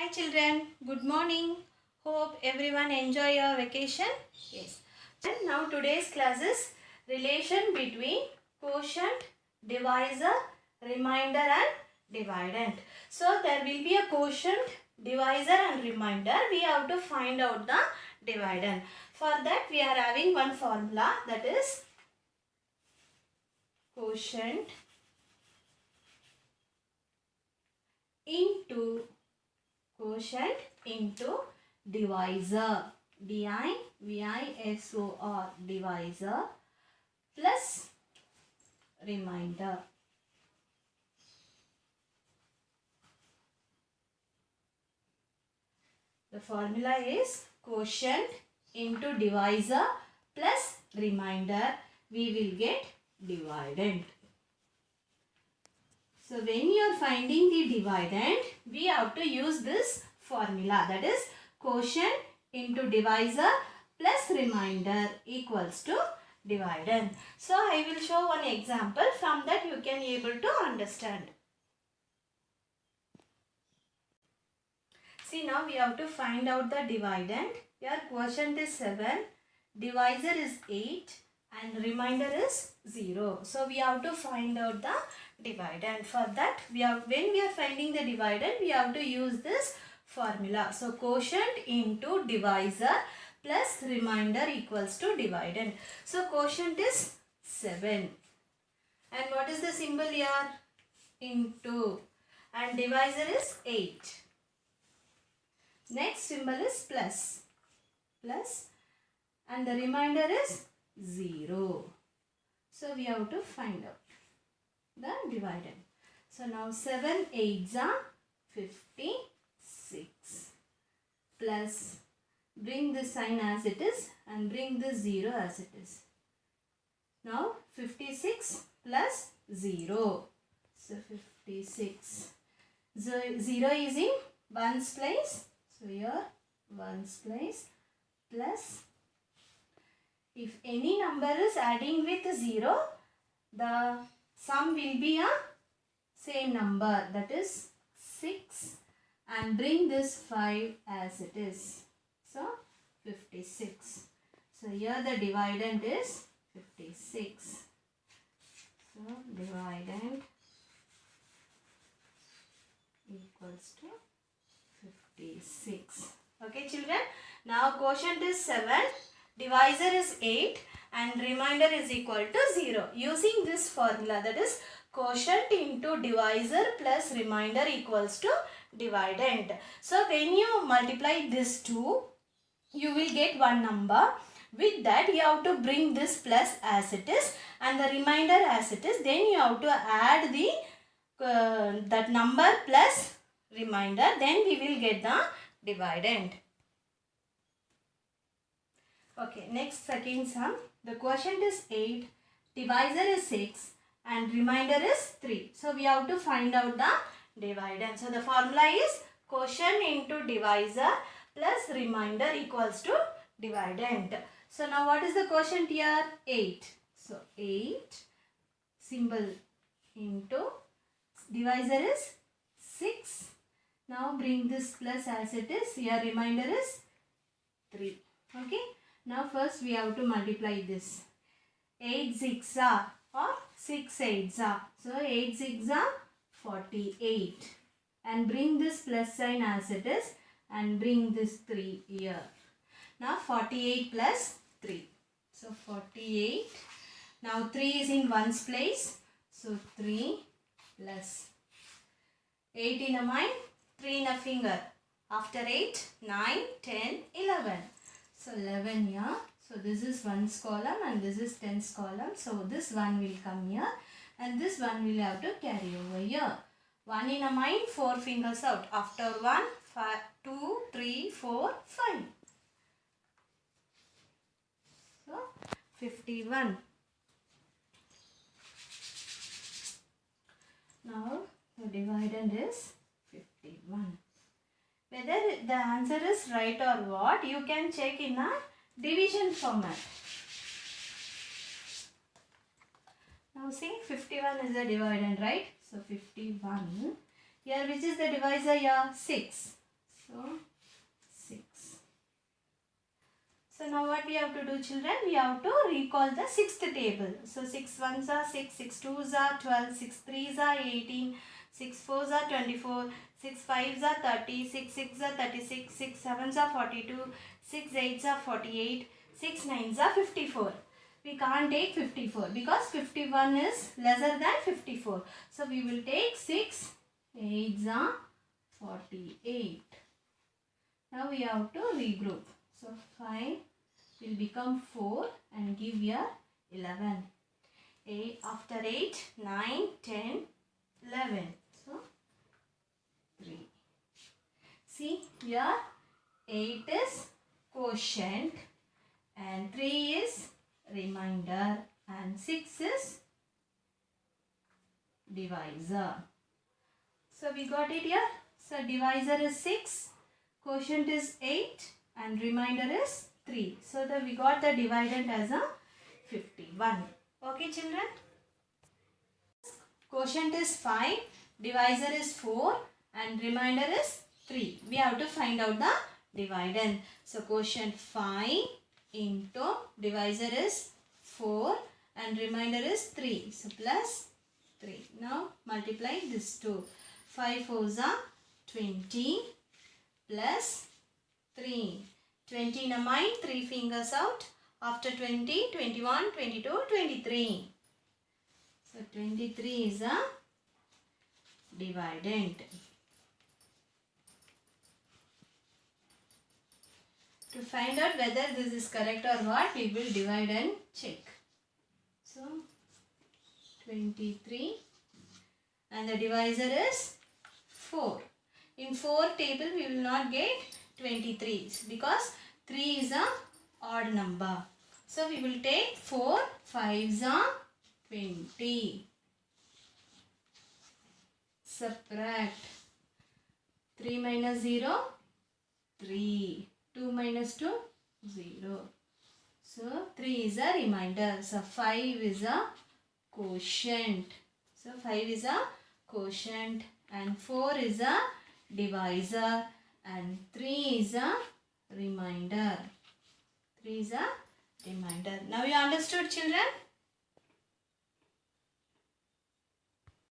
Hi children, good morning. Hope everyone enjoy your vacation. Yes. And now today's class is relation between quotient, divisor, remainder and dividend. So there will be a quotient, divisor and remainder. We have to find out the dividend. For that we are having one formula, that is quotient into divisor, divisor, divisor plus remainder. The formula is quotient into divisor plus remainder. We will get dividend. So when you are finding the dividend, we have to use this formula, that is quotient into divisor plus remainder equals to dividend. So I will show one example, from that you can able to understand. See, now we have to find out the dividend. Here quotient is 7, divisor is 8 and remainder is 0. So we have to find out the dividend. For that when we are finding the dividend, we have to use this formula. So quotient into divisor plus remainder equals to dividend. So quotient is 7 and what is the symbol here? Into, and divisor is 8. Next symbol is plus and the remainder is 0. So we have to find out the dividend. So now 7 8s are 56 plus, bring this sign as it is and bring this 0 as it is. Now 56 plus 0. So 56. 0 is in ones place. So here ones place plus, if any number is adding with 0, the sum will be a same number, that is 6, and bring this 5 as it is. So 56. So here the dividend is 56. So dividend equals to 56. Okay children. Now quotient is 7, divisor is 8 and remainder is equal to 0. Using this formula, that is quotient into divisor plus remainder equals to dividend. So when you multiply this two, you will get one number. With that you have to bring this plus as it is and the remainder as it is. Then you have to add the that number plus remainder. Then we will get the dividend. Okay, next second sum. The quotient is 8, divisor is 6 and remainder is 3. So we have to find out the dividend. So the formula is quotient into divisor plus remainder equals to dividend. So now what is the quotient here? 8. So 8 symbol into divisor is 6. Now bring this plus as it is. Here remainder is 3. Okay. Now first we have to multiply this. 8 6 are or 6 8s are. So 8 6 are 48. And bring this plus sign as it is and bring this 3 here. Now 48 plus 3. So 48. Now 3 is in ones place. So 3 plus 8 in a mind, 3 in a finger. After 8, 9, 10, 11. So 11 here. So this is ones column and this is tens column. So this one will come here and this one will have to carry over here. 1 in a mind, 4 fingers out. After 1, 5, 2, 3, 4, 5. So 51. Now the dividend is 51. Whether the answer is right or what, you can check in a division format. Now see, 51 is the dividend, right? So 51. Here which is the divisor here? 6. So 6. So now what we have to do, children? We have to recall the sixth table. So 6 ones are 6, 6 twos are 12, 6 threes are 18, 6 fours are 24, 6 fives are 30, 6 sixes are 36, 6 sevens are 42, 6 eights are 48, 6 nines are 54. We can't take 54 because 51 is lesser than 54. So we will take 6 eights are 48. Now we have to regroup. So 5 will become 4 and give here 11. 8 after 8, 9, 10, 11. So 3. See here 8 is quotient and 3 is remainder and 6 is divisor. So we got it here. So divisor is 6, quotient is 8 and remainder is 3. So we got the dividend as a 51. Okay children. Quotient is 5, divisor is 4 and remainder is 3. We have to find out the dividend. So quotient 5 into divisor is 4 and remainder is 3. So plus 3. Now multiply this 2. 5 fours are 20 plus 3. 20 in a mind, 3 fingers out. After 20, 21, 22, 23. So 23 is a dividend. To find out whether this is correct or what, we will divide and check. So 23 and the divisor is 4. In 4 table we will not get 23 because 3 is a odd number. So we will take 4 5s are 20. Subtract 3 minus 0 3. 2 minus 2 0. So 3 is a remainder. So 5 is a quotient. So 5 is a quotient and 4 is a divisor and 3 is a remainder. 3 is a remainder. Now you understood children?